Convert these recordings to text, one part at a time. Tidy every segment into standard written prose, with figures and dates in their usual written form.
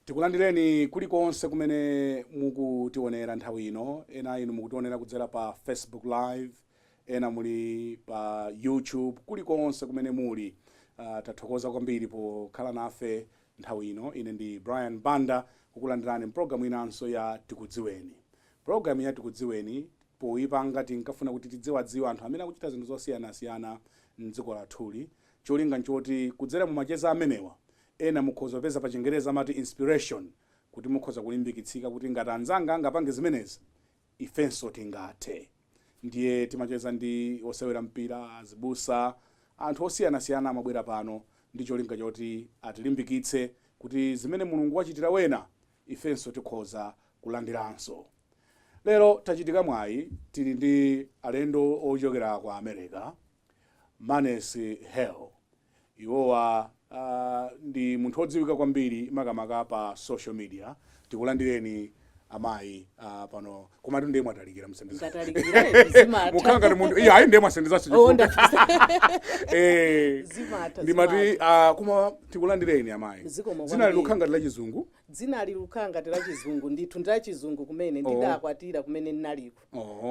Tikulandireni kulikonse kumene mukutionera nthawi ino. Ena inu mukutionera kudzera pa Facebook Live, ena muli pa YouTube, kulikonse kumene muli. Tathokoza kwambiri pokhala nafe nthawi ino. Ine ndi Brian Banda kukulandirani mpulogalamu inanso ya Tikudziweni. Pulogalamu ya Tikudziweni poyipanga tinkafuna kuti tidziwadziwa anthu amene akuchita zinthu zosiyanasiyana m'dziko lathuli. Cholinga nchoti kudzera mu macheza amenewa ena mukhoza peza pa Chingereza amati inspiration, kuti mukhoza kulimbikitsika kuti ngati anzanga angapange zimenezi ifenso tingathe. Ndiye timacheza ndi osewera mpira, azibusa, anthu osiyanasiyana amabwera pano ndi cholinga choti atilimbikitse kuti zimene Mulungu wachitira wena ifenso tikhoza kulandiranso. Lero tachitika mwayi tili ndi alendo ochokera kwa America, Manesi Hale. Iwowa ndi munthu odziwika kwambiri makamaka pa social media. Tikulandireni amayi pano. Koma ndi ndiye mwatalikira msendiza. Ngatalikira zimata. Mukanga ndi munthu ayi ndiye mwasendiza chifuko. Oh ndafisa. Zimata. Ndimati kuma tikulandireni amayi. Dzina lilukanga la Chizungu. Dzina lilukanga la Chizungu ndithu ndila Chizungu kumene ndidakwatira kumene ndinaliko.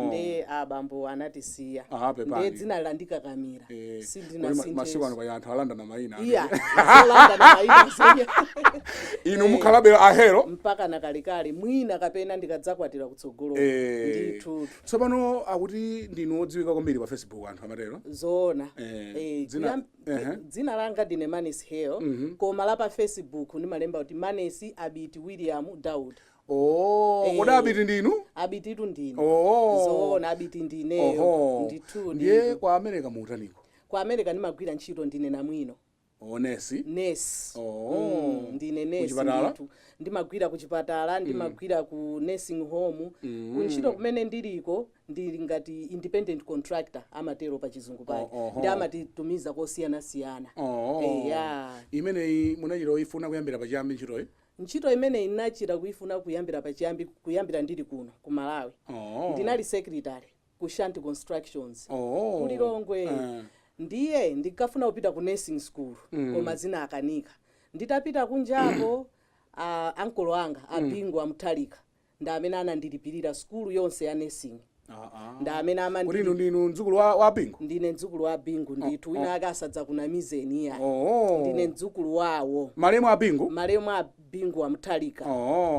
Nde abambo anatisiya. Nde dzina landikakamira. Sindina sinje. Masiku ano pa anthu alanda na mayina. Iya. Alanda na mayina. Inu mukhalabe ahero mpaka nakalikali mwina kapena ndikadzakwatira kutsogolo. Ndithu. Tsopano akuti ndinu odziwika kwambiri pa Facebook anthu amatero. Zona. Dzina langa ndine Manesi Hale. Koma la pa Facebook ndimalemba kuti Manesi Abiti William Daud. Koda Abiti ndinu? Abiti tu ndine. Zona Abiti ndineyo. Ndithu. Ndiye kwa America muutaniko. Kwa America ndimagwira ntchito ndine namwino. Nesi? Nesi. Ndine nesi ndithu. Ndimagwira ku chipatala, ndimagwira ku nursing home. Kuntchito kumene ndiliko ndili ngati independent contractor amatero pa Chizungu pale. Ndi amatitumiza kosiyanasiyana. Imene munachita ifuna kuyambira pachiyambi ntchitoyi? Ntchito imene inachita kuifuna kuyambira ndili kuno ku Malawi. Ndinali secretary ku Shanti Constructions. Kuli Longwe. Ndiye ndikafuna kupita ku nursing school koma zina akanika. Nditapita kunjako uncle wanga Abingu Amtalika ndamene anandilipirira school yonse ya nursing. Ndamene amandili kuti ndinu mdzukulu wa Abingu? Ndine mdzukulu wa Abingu ndithu wina akasadza kuna mizeni ya. Ndine mdzukulu wawo. Malemu Abingu? Malemu Abingu Amtalika.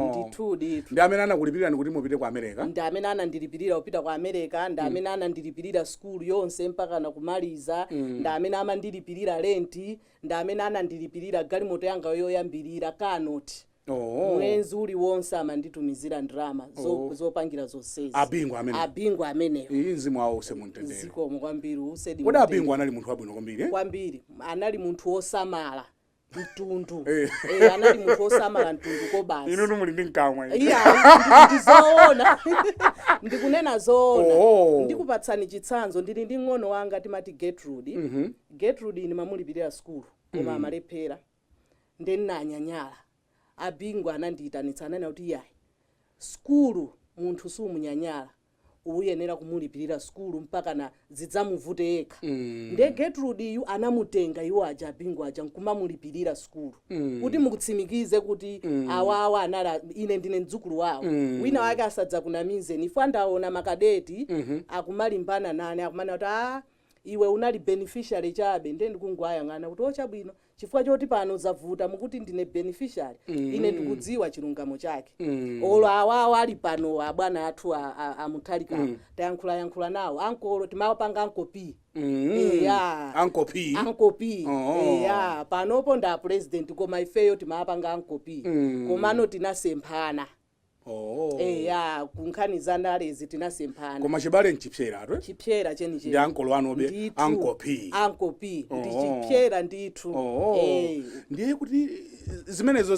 Ndithu. Ndi amene anakulipirira kuti mupite ku America? Ndi amene anandilipirira kupita ku America, ndi amene anandilipirira school yonse mpaka na kumaliza, ndi amene amandilipirira rent, ndi amene anandilipirira galimoto yanga yoyambirira kanoti. Mwezi uli wonse amanditumizira ndrama zopangira zonsezi. Abingu ameneyo. Mzimu wawo usemutendere. Zikomo kwambiri usedi. Kodi Abingu anali munthu wabwino kwambiri? Kwambiri. Anali munthu osamala mtundu. Anali munthu osamala mtundu ko basi. Inu muli ndi nkamwa. Ndizoona. Ndikunena zoona. Ndikupatsani chitsanzo ndili ndi ng'ono wanga timati Gertrude. Gertrude ni mamulipirira school koma amalephera. Ndinanyanyala. Abingu anandiyitanitsa anana kuti yayi skulu munthu sumunyanyala uyenera kumulipirira skulu mpaka na zidzamuvute yekha. Nde Gertrude yu anamutenga iwo aja Abingu aja nkumamulipirira skulu kuti mukutsimikize kuti awawa anala ine ndine mdzukulu wawo. Wina wake asadza kunamize nifu ndaona makadeti akumalimbana nane akumana kuti iwe unali beneficiary chabe nde ndikungwayang'ana kuti ochabwino chifukwa choti pano zavuta mukuti ndine beneficiary ine ndikudziwa chilungamo chake. Olo awawo ali pano abwana athu Amtalika tayankhula nawo ankolo timapanga ankopi. Ankopi. Panopo nda president koma ifeyo timapanga ankopi. Komano tinasemphana. Kunkhani zandalezi tinasemphana. Koma chibale nchipyera atwe? Chipyera cheni. Ndi ankolo anobe ankopi. Ndi chipyera ndithu. Ndiye kuti zimenezo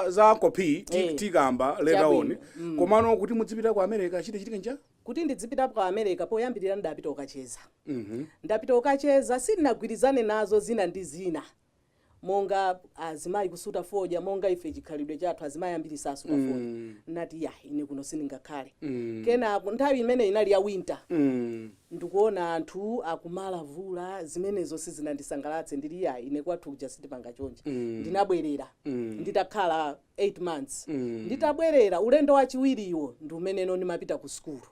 za ankopi tikamba later on. Komano kuti mudzipita ku America chitike nja? Kuti ndidzipita ku America poyambirira ndapita ukacheza. Ndapita ukacheza sindinagwirizane nazo zina ndi zina. monga azimayi kusuta fodya monga ife chikhalidwe chathu azimayi ambiri sasuta fodya nati ya ine kuno sindingakhale kenako nthawi imene inali ya winter ndikuona anthu akumalavula zimenezo sizinandisangalatse ndili ya ine kwathu kuja sitipanga chonje ndinabwerera nditakhala 8 months nditabwerera ulendo wachiwiriwo ndi umeneno ndimapita ku skulu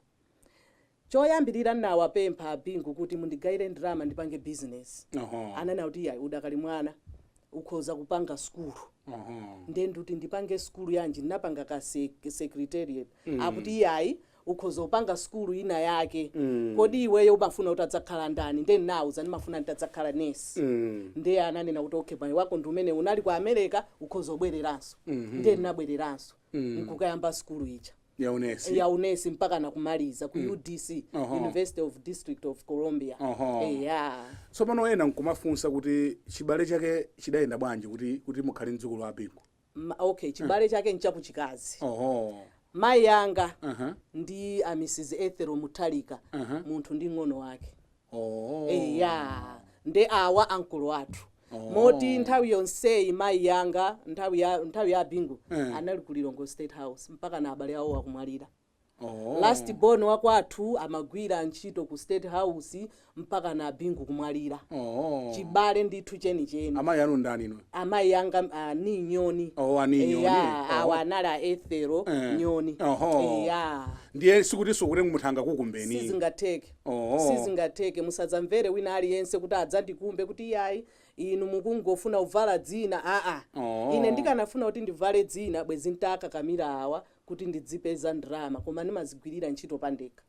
choyambirira nawapempha abingu kuti mundigayire ndalama ndipange business anana kuti ya udakali mwana ukhoza kupanga skulu ndenduti ndipange skulu yanji ndinapanga ka secretariat akuti yayi ukhoza upanga skulu ina yake kodi iweyo umafuna kuti adzakhala ndani ndenauza ndimafuna nditadzakhala nesi ndiye ananena kuti okay mwayi wako ndi umene unali ku America ukhoza ubwereranso ndinabwereranso nkukayamba skulu ija ya unesi mpaka nakumaliza ku UDC University of District of Columbia so pano ena nkumafunsa kuti chibale chake chidayenda bwanji kuti mukhale mdzukulu wa Bingu okay chibale chake nchakuchikazi mai yanga ndi Mrs. Ethel Mutalika munthu ndi ng'ono wake nde awa ankulu athu moti nthawi yonseyi mai yanga nthawi ya Bingu anali ku Lilongwe State House mpaka na abale awo akumwalira last born wakwathu amagwira ntchito ku State House mpaka na Bingu kumwalira chibale ndithu chenicheni amayi anu ndani ino amayi yanga ni Nyoni awa anala Ethel Nyoni ndiye sikuti muthanga kukumbeni sizingatheke musadzamvere wina aliyense kuti adzandikumbe kuti yayi inu mukungofuna uvala dzina ine ndikanafuna kuti ndivale dzina bwezi ntaka kamira awa kuti ndidzipeza ndrama koma ndimazigwirira ntchito pandeka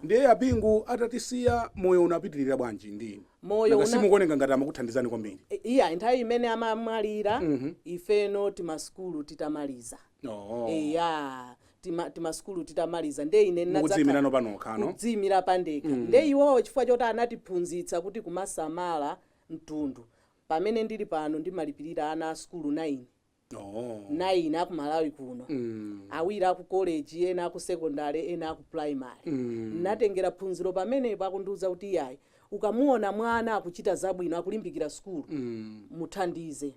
ndiye Abingu atatisiya moyo unapitirira bwanji ndini moyo simukuoneka ngati amakuthandizani kwambiri nthawi imene amamwalira ifeno timaskulu titamaliza timaskulu titamaliza nde ine ndinadzakhala panokha kudziyimira pandeka nde iwowo chifukwa choti anatiphunzitsa kuti kumasamala mtundu pamene ndili pano ndimalipirira ana a skulu 9 aku Malawi kuno awiri aku college ena aku secondary ena aku primary natengera phunziro pamenepo akundiuza kuti yayi ukamuona mwana akuchita zabwino akulimbikira skulu muthandize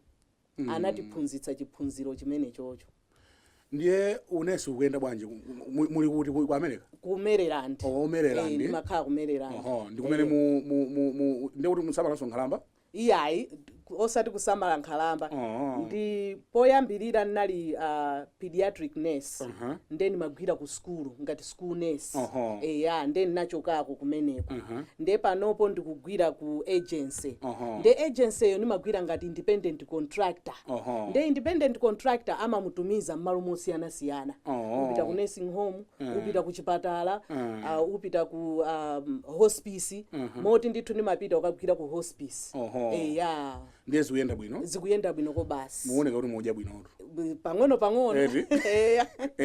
anatiphunzitsa chiphunziro chimene chocho ndiye unesi ukuyenda bwanji muli kuti ku America ku Maryland ndimakhala ku Maryland ndikumene ndiye kuti musamala Nkhalamba iyayi osati kusamala Nkhalamba ndi poyambirira nali pediatric nurse ndeni magwira ku skulu ngati school nurse ndeni nachokako kumeneko nde panopo ndikugwira ku agency nde agency yo nimagwira ngati independent contractor nde independent contractor amamutumiza mmalo mosiyana upita ku nursing home upita ku chipatala upita ku hospice moti ndithu nimapita ukagwira ku hospice ndiye zikuyenda bwino ko basi muoneka kuti muudya bwino pang'ono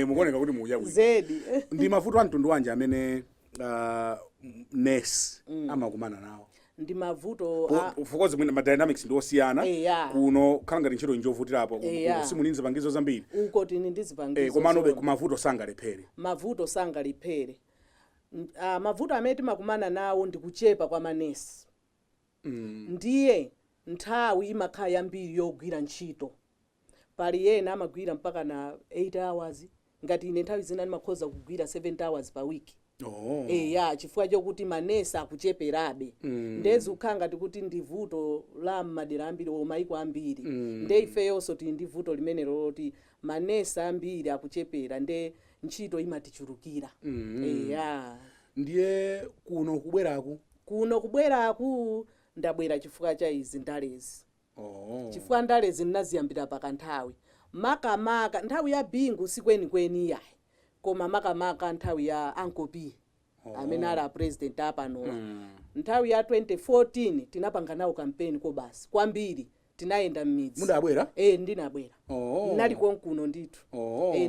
mukuoneka kuti muudya bwino zedi ndi mavuto a mtundu wanji amene nurse amakumana nawo ndi mavuto fukozi mwina ma dynamics ndi osiyana kuno khala ngati ntchito njovutirapo simulinzi zipangizo zambiri uko tini ndi zipangizo komano kumavuto sangalephere mavuto amene timakumana nawo ndi kuchepa kwa manesi ndiye nthawi imakhala yambiri yogwira ntchito pali ena amagwira mpaka na 8 hours ngati ine nthawi zina ndimakhoza kugwira 7 hours per week chifukwa chokuti manesi akucheperabe ndezi ukhala ngati kuti ndi vuto la madera ambiri maiko ambiri nde ifeyonso tili ndi vuto limene loti manesi ambiri akuchepera nde ntchito imatichulukira ndiye kuno kubweraku ndabwera chifukwa cha izi ndalezi chifukwa ndalezi ndinaziyambira pakanthawi makamaka nthawi ya Bingu sikwenikweni yayi koma makamaka nthawi ya Uncle P amene ali president apanowa nthawi ya 2014 tinapanga nawo campaign ko basi kwambiri tinayenda mmidzi mudabwera ndinabwera ndinali konkuno ndithu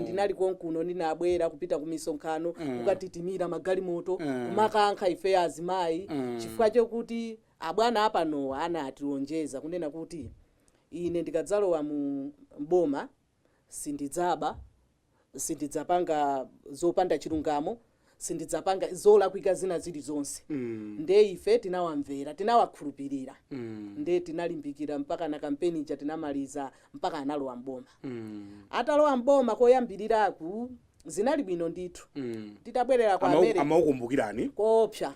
ndinali konkuno ndinabwera kupita ku misonkhano kukatitimira magalimoto kumakankha ife azimayi chifukwa chokuti abwana apanowa anatilonjeza kunena kuti ine ndikadzalowa mu boma sindidzapanga zopanda chilungamo sindidzapanga zolakwika zina zilizonse nde ife tinawamvera tinawakhulupirira nde tinalimbikira mpaka na kampeni tinamaliza mpaka analowa mboma atalowa mboma koyambiriraku zinali bwino ndithu titabwerera kwa America amaukumbukirani koopsa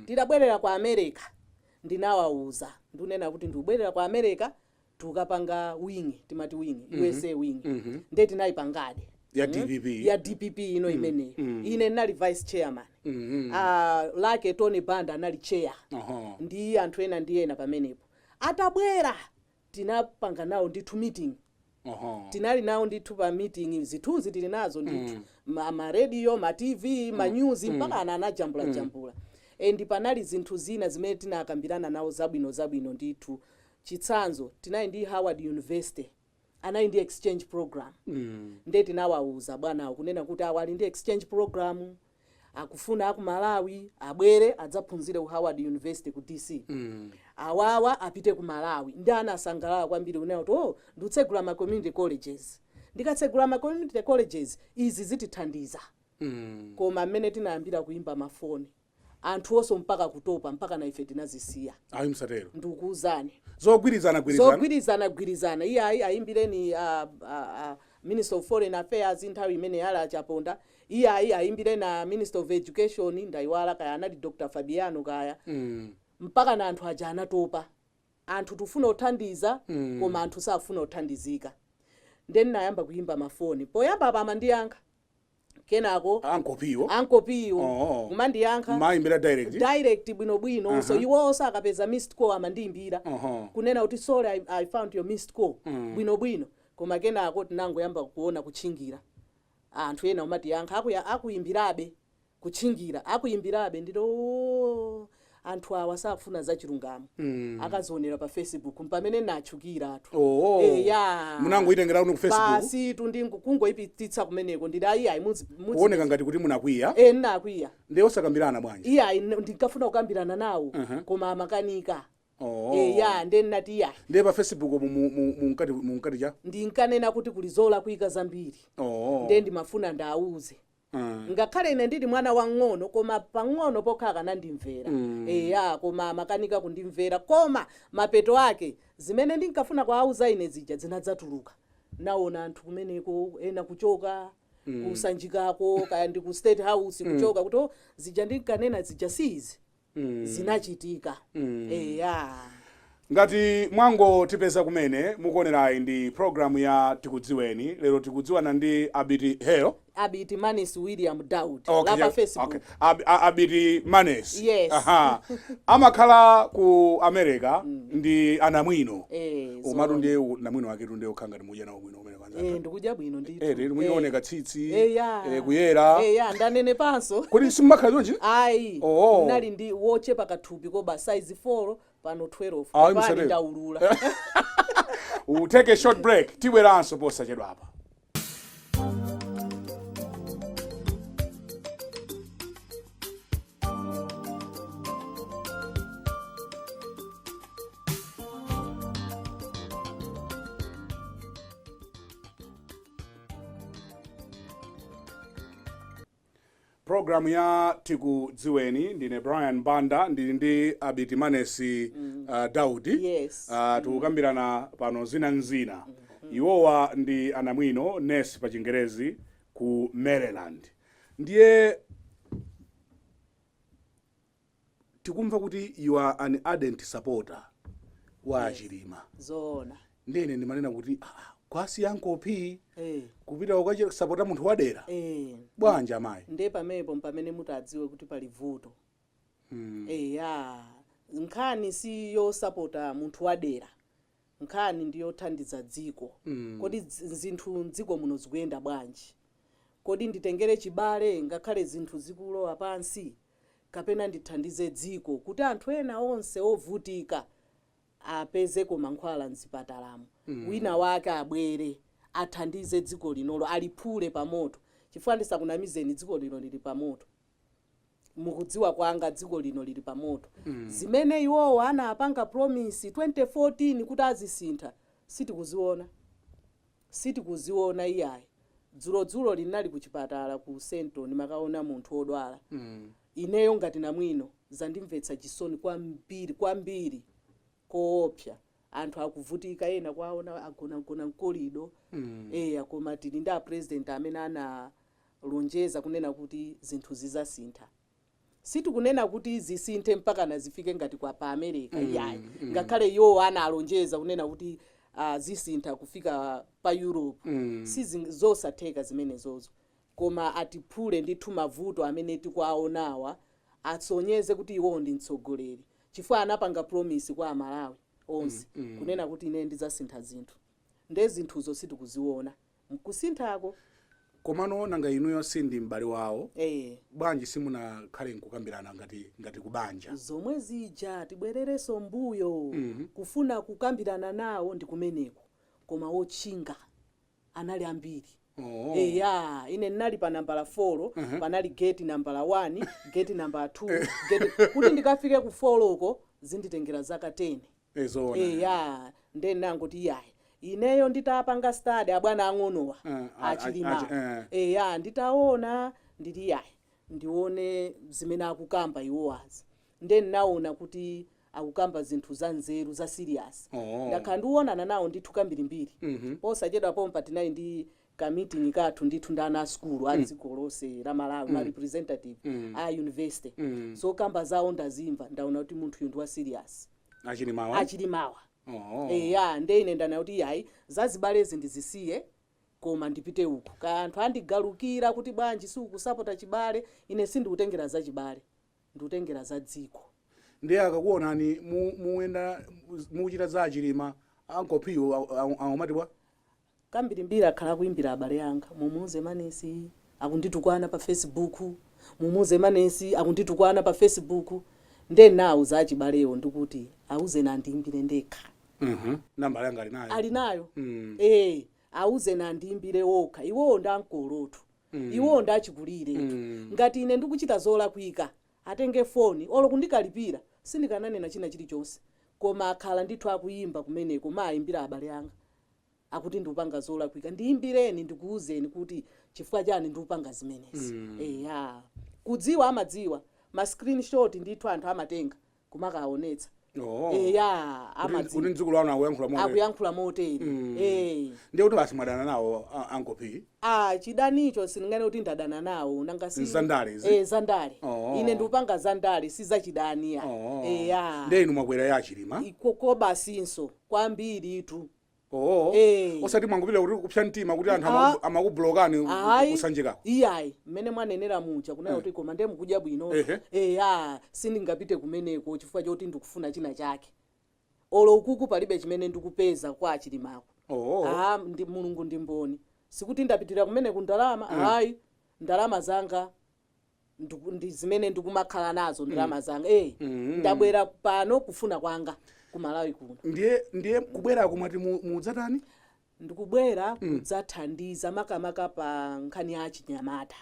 titabwerera kwa America ndinawauza ndunena kuti ndikubwerera kwa America tukapanga wing timati wing USA wing nde tinayipangade ya DPP ino imeneyo ine nali vice chairman lake Tony Banda anali chair ndi anthu ena ndi ena pamenepo atabwera tinapanga nawo ndithu meeting tinali nawo ndithu pa meeting zithunzi tili nazo ndithu ma radio ma TV ma news mpaka anajambula and panali zinthu zina zimene tinakambirana nawo zabwino ndithu chitsanzo tinali ndi Howard University anali ndi exchange program nde tinawauza bwana kunena kuti awali ndi exchange program akufuna aku Malawi abwere adzaphunzire ku Howard University ku DC awawa apite ku Malawi ndi anasangalala kwambiri kunena kuti nditsegula ma community colleges ndikatsegula ma community colleges izi zitithandiza koma mmene tinayambira kuimba mafoni anthu onso mpaka kutopa mpaka na ife tinazisiya ayi msatero ndikuuzani zogwirizana iye ayimbireni Minister of Foreign Affairs nthawi imene yala achaponda iye ayimbire na Minister of Education ndayiwala kaya anali Dr. Fabiano kaya mpaka na anthu aja anatopa anthu tufuna uthandiza koma anthu safuna uthandizika then nayamba kuimba mafoni poyamba pamandiyankha kenako ankopiwo kumandiyankha maimbira direct bwino so iwo osakapeza missed call amandiyimbira kunena kuti sorry I found your missed call bwino koma kenako tinangoyamba kuona kuchingira anthu ena umatiyankha akuyimbirabe kuchingira akuyimbirabe ndito anthu awa safuna za chilungamo akazionera pa Facebook mpamene nachukira athu munangoitengera kuno ku Facebook basi kungoipititsa kumeneko ndili ayi kuoneka ngati kuti munakwiya ndinakwiya ndi osakambirana bwanji iya ndikafuna kukambirana nawo koma amakanika ndeni nati iya ndi pa Facebook munkati cha ndinkanena kuti kulizola kuika zambiri ndi ndimafuna ndauze ngakhale ine ndili mwana wang'ono koma pang'ono pokha kanandimvera koma makanika kundimvera koma mapeto ake zimene ndinkafuna kuauza ine zija zinadzatuluka naona anthu kumeneko ena kuchoka kusanjikako kaya ndi ku State House kuchoka kuti zija ndinkanena zija sizi zinachitika ngati mwango tipeza kumene mukuonerayi ndi programu ya Tikudziweni lero tikudziwana ndi Abiti Manes William Daud la Facebook Abiti Manes yes amakhala ku America ndi anamwino umatu ndiye namwino wake tunde okhanga ndi mujana wabwino umene kwanza ndikudya bwino ndithu muoneka tsitsi kuyera ndanene panso kuti simakhala zonje ayi nali ndi wochepa kathupi koba size 4 pano 12 pani ndaulula we'll take a short break tibweranso posachedwa apa Programu ya Tikudziweni ndine Brian Banda ndili ndi Abiti Manes Daudi yes tukukambirana pano zina iwowa ndi anamwino nurse pa Chingerezi ku Maryland ndiye tikumva kuti you are an ardent supporter wa Chilima zona ndene ndimanena kuti kwasi yankopi kupita ukache supporta munthu wadera bwanja mai nde pamepo mpamene mutadziwe kuti pali vuto nkhani si yo supporta munthu wadera nkhani ndiyo thandiza dziko kodi zinthu dziko muno zikuyenda bwanji kodi nditengere chibale ngakhale zinthu zikulowa pansi kapena ndithandize dziko kuti anthu ena onse ovutika apezeko mankhwala mzipatalamo wina wake abwere athandize dziko linolo aliphule pamoto chifukwa ndisakunamizeni dziko lino lili pamoto mukudziwa kwanga dziko lino lili pamoto zimene iwowo anapanga promise 2014 kuti azisintha sitikuziona iyayi dzulo linali ku chipatala ku Sento ndimakaona munthu odwala. Ineyo ngati namwino zandimvetsa chisoni kwambiri koopsa. Anthu akuvutika ena kwaona agona mkolido. Koma tili ndi president amene analonjeza kunena kuti zinthu zizasintha. Sitikunena kuti zisinthe mpaka nazifike ngati kwa pa America yayi. Ngakhale yo analonjeza kunena kuti zisintha kufika pa Europe. Zosatheka zimenezozo. Koma atiphule ndithu mavuto amene tikwaonawa atsonyeze kuti iwo ndi mtsogoleri. Chifukwa anapanga promise kwa Amalawi onse kunena kuti ine ndizasintha zinthu. Nde zinthuzo sitikuziona. Mkusinthako. Komano nanga inuyo sindi m'bale wawo. Bwanji simunakhale nkukambirana ngati kubanja. Zomwe zija tibwerereso mbuyo. Kufuna kukambirana nawo ndi kumeneko. Koma wotchinga anali ambiri. Ine nali pa nambala 4, panali gate nambala 1, gate nambala 2, kuti ndikafike ku 4 ko zinditengera zaka 10. Nde nangoti yayi. Ineyo nditapanga study abwana ang'onowa achilima. Nditaona nditi yayi. Ndione zimene akukamba iwowazi. Nde naona kuti akukamba zinthu za nzeru za serious. Ndakhala ndiwonana nawo ndithu kambirimbiri. Posachedwa pompa tinayi ndi ka meeting kathu ndithu ndana school adziko lonse la Malawi ma representative a university. So kamba zawo ndazimva ndaona kuti munthu uyu ndi wa serious. Achilimawa. Nde ine ndana kuti yayi zazibalezi ndizisiye koma ndipite uku. Kanthu andigalukira kuti bwanji siukusapota chibale, ine sindikutengera za chibale. Ndikutengera za dziko. Ndiye akakuonani muenda muchita za achilima ankopiyo amati bwa kambirimbira akhala kuimbira abale yanga. Mumuze manesi akunditukwana pa Facebook. Mumuze manesi akunditukwana pa Facebook. Nde nawo za achibaleyo ndikuti auze nandiimbire ndekha. Nambala yanga alinayo. Alinayo. Auze nandiimbire wokha. Iwo ndankolotu. Iwo ndachikulire. Ngati ine ndikuchita zola kuika atenge phone olo kundikalipira sindikananena china chilichonse. Koma akhala ndithu akuyimba kumeneko mayimbira abale yanga. Akuti ndikupanga zola kuika ndiimbireni ndikuuzeni kuti chifukwa chani ndikupanga zimenezi. Kudziwa amadziwa ma screenshot ndithu anthu amatenga kumakaonetsa. Kuti ndzukulu wana akuyankhula motere. Ndiye kuti basi mwadana nawo ankopi. Chidanicho sindingane kuti ndadana nawo nanga si zandale. Zandale. Ine ndikupanga zandale siza chidaniya. Ndiye inu mwakwera ya chilima. Ikoko basinso kwambiri itu. Osati mwangupita kuti kupsa mtima kuti anthu amakublokani kusanjika. Iyayi mmene mwanenera mucha kunena kuti koma ndiye mukudya bwino. Sindingapite kumeneko chifukwa choti ndikufuna china chake. Olo ukuku palibe chimene ndikupeza kwa achilimako. Ndi Mulungu ndi mboni. Sikuti ndapitira kumeneko ndalama. Ndalama zanga ndi zimene ndikumakhala nazo ndalama zanga. Ndabwera pano kufuna kwanga. Kumalawi kuno. Ndiye kubwera kumati mudzatani? Ndikubwera kudzathandiza makamaka pa nkhani ya achinyamata.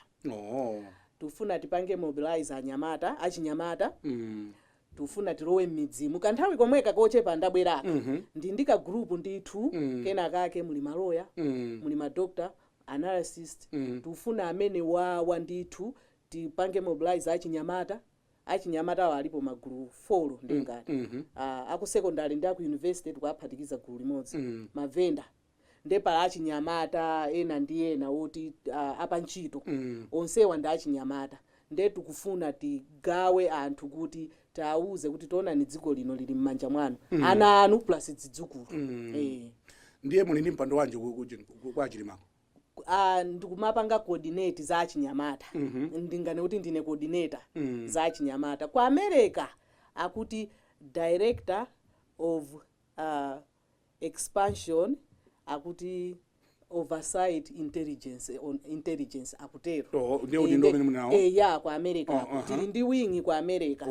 Tufuna tipange mobilize anyamata, achinyamata. Tufuna tilowe m'midzimu. Kanthawi komweka kochepa ndabweraka. Ndika group ndithu kena kake muli maloya, muli madoctor, analyst. Tufuna amene wawa ndithu tipange mobilize achinyamata. Achinyamata walipo magulu 4 ndingati. Aku secondary ndi aku university tikuaphatikiza gulu limodzi. Mavenda. Ndepa achinyamata ena ndi ena woti apa ntchito. Onsewa ndi achinyamata. Nde tikufuna tigawe anthu kuti tauze kuti tona ni dziko lino lili mmanja mwanu. Ana anu plus zidzukulu. Ndiye muli ndi mpando wanje kwa achilimako. Ndikumapanga coordinate za achinyamata. Ndingane kuti ndine coordinator za achinyamata. Kwa America akuti director of expansion akuti oversight intelligence akutero. Ndio mene munawo. Kwa America. Tili ndi wingi kwa America.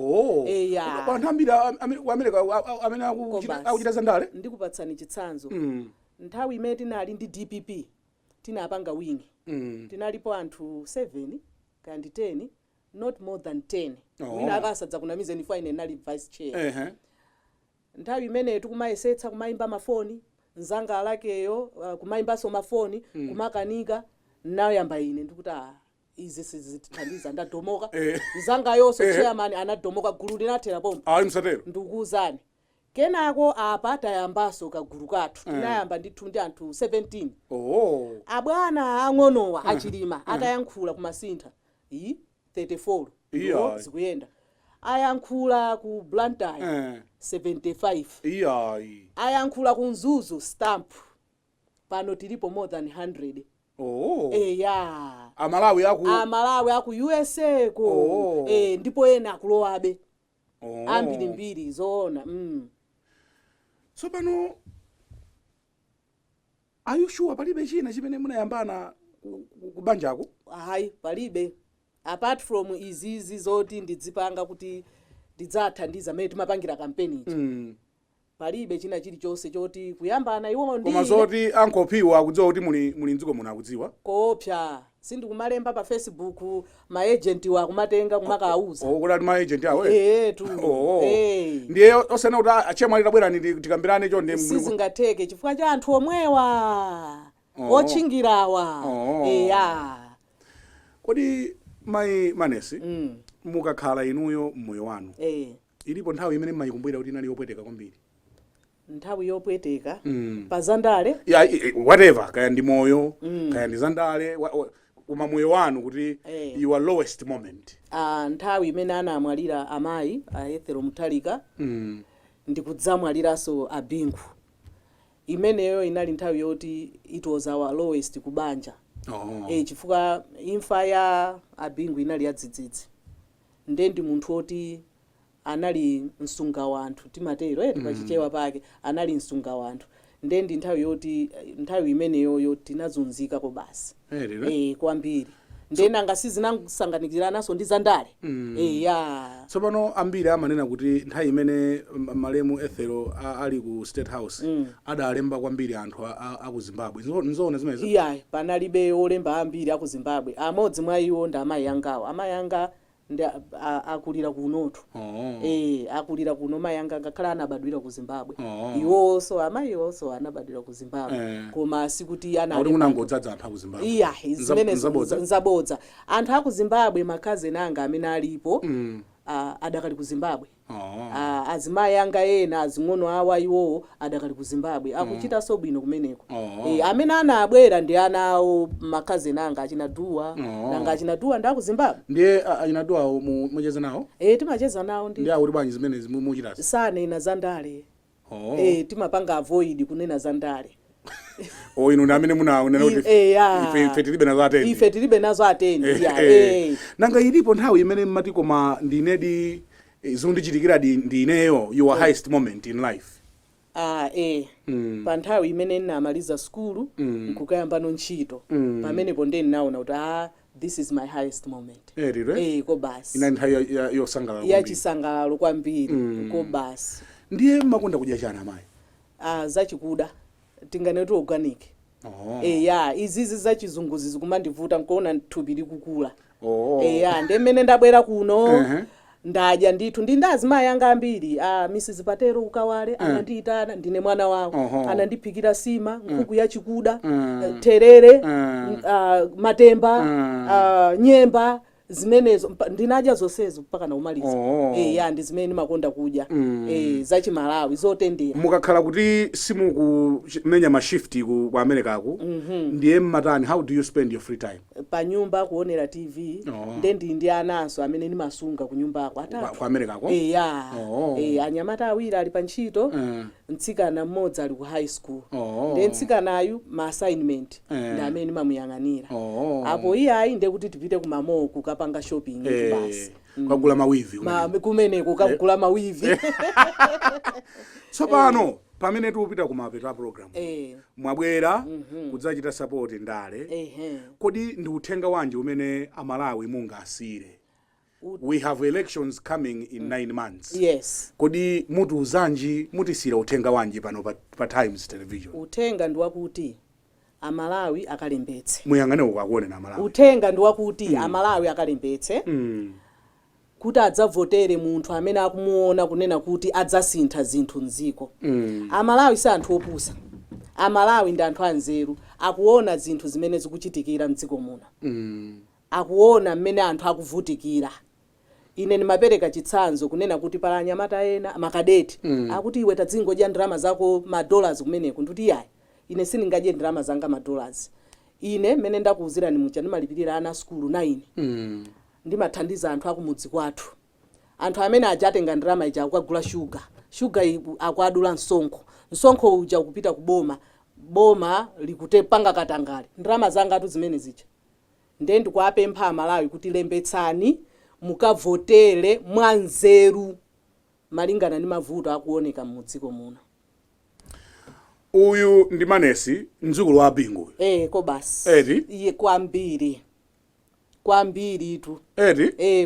Anthu ambiri kwa America amene akuchita zandale. Ndikupatsani chitsanzo. Nthawi imene tinali ndi DPP tinapanga wingi. Tinalipo anthu 7 kandi 10, not more than 10. Wina akasadza kunamize ni fine nali vice chair. Nthawi imene tikumayesetsa kumayimba mafoni, nzanga alakeyo kumayimbaso mafoni, kumakanika nayamba ine ndikuti izi sizithandiza ndadomoka mzanga yonso chairman anadomoka gulu linathera pompo ayi msatero ndikuuzani kenako apa tayambaso kagulu kathu tinayamba ndithu ndi anthu 17 abwana ang'onowa achilima atayankhula kumasintha 34 zikuyenda ayankhula ku Blantyre 75 ayankhula ku Mzuzu stamp pano tilipo more than 100 amalawi aku USA ko ndipo ena akulowabe ambiri zoona so pano are you sure palibe china chimene munayambana kubanjako? hayi palibe apart from izizi zoti ndidzipanga kuti ndidzathandiza mmene timapangira kampeni palibe china chilichonse choti kuyambana iwo ndi koma zoti ankopiwa akudziwa kuti muli mdziko muno akudziwa koopsa sindikumalemba pa Facebook maagent wa kumatenga kumakauza kuti ali maagent awo tu ndiye osana kuti achema litabwera tikambirane cho ndi sizingatheke chifukwa cha anthu omwewa ochingirawa kodi mayi Manesi mukakhala inuyo mmoyo wanu ilipo nthawi imene mmayikumbwira kuti inali yopweteka kwambiri? nthawi yopweteka pa zandale whatever kaya ndi moyo kaya ndi zandale uma moyo wanu kuti your lowest moment? nthawi imene anamwalira amayi Ethel Muthalika ndikudzamwaliranso Abingu imeneyo inali nthawi yoti it was our lowest kubanja chifukwa imfa ya Abingu inali yadzidzidzi ndi munthu oti anali msunga wanthu timatero pachichewa pake anali msunga wanthu ndi nthawi yoti nthawi imeneyo tinazunzika ko basi kwambiri ndenanga sizinangusanganikirananso ndi zandale tsopano ambiri amanena kuti nthawi imene malemu Ethel ali ku State House adalemba kwambiri anthu aku Zimbabwe nzoona zimenezo? panalibe olemba ambiri aku Zimbabwe amodzi mwa iwo ndi amayi angawo amayi anga ndi akulira kunotu akulira kuno mayi anga ngakhala anabadwira ku Zimbabwe iwonso amayi onso anabadwira ku Zimbabwe koma sikuti unangodzadza anthu aku Zimbabwe zimene nzabodza anthu aku Zimbabwe makazeni anga amene alipo adakali ku Zimbabwe azimayi anga ena azing'ono awa iwowo adakali ku Zimbabwe akuchita so bwino kumeneko amene anabwera ndi ana awo makazeni anga achinaduwa nanga achinaduwa ndi aku Zimbabwe ndiye achinaduwa mucheza nawo? timacheza nawo ndi akuti bwanji zimene muchitasi sanena zandale timapanga avoid kunena zandale inu ndi amene munaonena kuti ife tilibe nazo ateni ife tilibe nazo ateni nanga ilipo nthawi imene mmati koma ndinedi zundichitikira ndi ineyo your highest moment in life? pa nthawi imene ndinamaliza skulu nkukayambano ntchito pamenepo ndi ndinaona kuti this is my highest moment ko basi ina nthawi yosangalala yachisangalalo kwambiri ko basi ndiye mmakonda kudya chani amayi? zachikuda tinganeti organic izizi zachizunguzi zikumandivuta nkuona thupi likukula ndi mmene ndabwera kuno ndadya ndithu ndi azimayi anga ambiri Mrs. Patero Ukawale anandiyitana ndine mwana wawo anandiphikira sima nkhuku yachikuda terere matemba nyemba zimenezo ndinadya zonsezo mpaka naumaliza ndi zimene makonda kudya zachimalawi zotendera mukakhala kuti simukumenya mashifti ku Americako ndiye mmatani how do you spend your free time? pa nyumba kuonera TV ndi ananso amene ndimasunga ku nyumbako atatu ku Americako anyamata awiri ali pa ntchito mtsikana mmodzi ali ku high school ndi mtsikanayu ma assignment ndi amene ndimamuyang'anira apo iyayi ndi kuti tipite ku mamoko kukapanga shopping basi kugula mawivi kumeneko kugula mawivi tsopano pamene tikupita ku mapeto a program mwabwera kudzachita support ndale kodi ndi uthenga wanji umene amalawi mungasire? We have elections coming in 9 months. Yes. Kodi mutiuzanji mutisira uthenga wanji pano pa Times Television? Uthenga ndi wakuti amalawi akalembetse. Muyangane ukakuone na amalawi. Uthenga ndi wakuti amalawi akalembetse. Kuti adzavotere munthu amene akumuona kunena kuti adzasintha zinthu mdziko. Amalawi si anthu opusa. Amalawi ndi anthu anzeru. akuona zinthu zimene zikuchitikira mdziko muno akuona mmene anthu akuvutikira. Ine nimapereka chitsanzo kunena kuti pala anyamata ena makadeti akuti iwe tazingodya ndalama zako $, kumeneku nduti yayi ine sindingadye ndalama zanga $. Ine mmene ndakuwuzirani mucha ndimalipirira ana skulu 9 ndimathandiza anthu akumudzi kwathu. Anthu amene ajatenga ndalama ija akugula shuga akwadula msonkho uja kupita kuboma, boma likutepanga katangale ndalama zanga atu zimene zija. Ndiye ndikuapempha Amalawi kuti lembetsani mukavotere mwanzeru malingana ndi mavuto akuoneka mudziko muno. Uyu ndi Manesi mdzukulu wa Bingu. Ko basi. Iye kwambiri tu.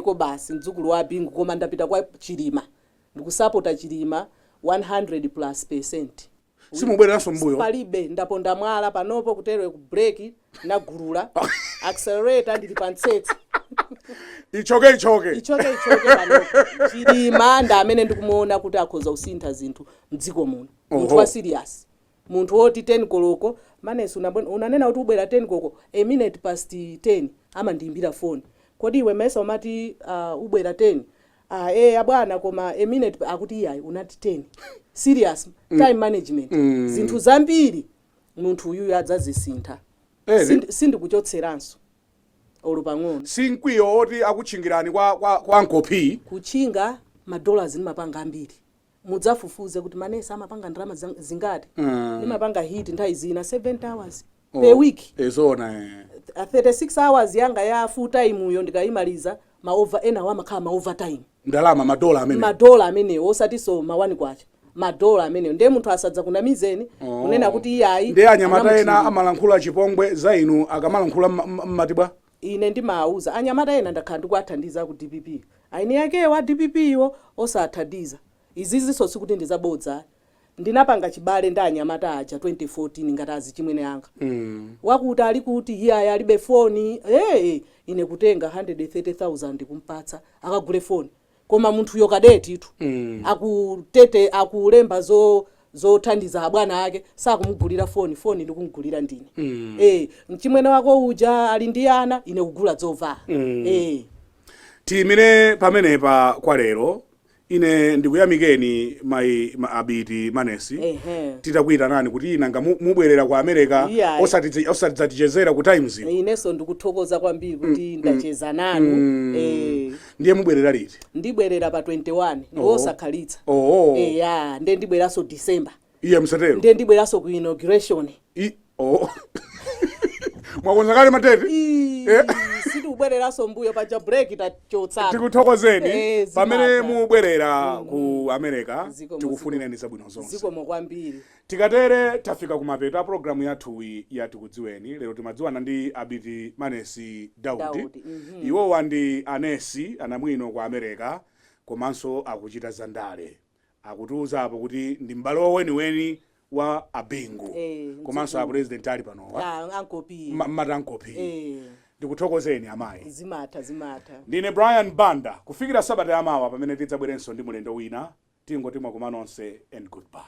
Ko basi mdzukulu wa Bingu koma ndapita kwa Chilima. Ndikusapota Chilima 100+%. Simubwereranso mbuyo. Palibe ndaponda mwala panopo kuterewe ku break nagulula accelerator ndili pantsetse. Ichoke panopo. Chilima nda amene ndikumuona kuti akhoza usintha zinthu mdziko muno. Munthu wa serious. Munthu woti 10 koloko Manesi unanena kuti ubwera 10 koloko a minute past 10 amandiimbira phone. Kodi iwe mesa umati ubwera 10 abwana koma a minute akuti iyayi unati 10. Serious time management. Zinthu zambiri munthu uyu adzazisintha. Sindikuchotseranso olupang'ono. Sinkwiyo oti akuchingirani kwa nkopi. Kuchinga $, nimapanga ambiri. Mudzafufuze kuti Manesi amapanga ndalama zingati. Nimapanga hit nthawi zina 7 hours per week. Ezona 36 hours yanga ya full time uyo ndikayimaliza ena wamakhala overtime. Ndalama $, amene. $, amene osati so mawani kwacha. $, amene ndiye munthu asadza kunamizeni kunena kuti iyayi. Ndiye anyamata ena amalankhula chipongwe za inu akamalankhula mmatibwa. Ine ndimauza anyamata ena ndakhala ndikuathandiza ku DPP. Aini yake wa DPP iwo osathandiza. Izizi sosi kuti ndizabodza. Ndinapanga chibale nda anyamata aja 2014 ngati azichimwene yanga. Wakuti ali kuti iye alibe phone. Ine kutenga 130,000 kumpatsa akagule phone. Koma munthu yo kadeti itu. Akutete akulemba zothandiza abwana ake sakumugulira phone ndikumugulira ndine. Mchimwene wako uja ali ndi ana ine kugula dzova. Timire pamenepa kwa lero. Ine ndikuyamikeni abiti Manesi. Titakwita nani kuti inanga mubwerera kwa America osatichezera ku Times. Ineso ndikuthokoza kwambiri kuti ndacheza nanu. Ndiye mubwerera liti? Ndibwerera pa 21 ngosakhalitsa. Ndiye ndibweraso December. Iye msatero. Ndiye ndibweraso ku inauguration. Mwakonza kale matete? Ubwereraso mbuyo paja break tachotsana. Tikuthokozeni pamene mubwerera ku America tikufunireni zabwino zonse. Zikomo kwambiri. Tikatere tafika kumapeto a programu yathu yatikudziweni. Lero timadziwana ndi abiti Manesi Daudi. Iwowa ndi anesi anamwino ku America komanso akuchita zandale. Akutiuza apo kuti ndi mbalo weniweni wa Abingu. Komanso a president ali panowa. Ankopi. Matankopi. Ndikuthokozeni amayi. Zimata. Ndine Brian Banda kufikira Sabata yamawa pamene tidzabwerenso ndi mulendo wina. Tingoti mwakumana nonse and goodbye.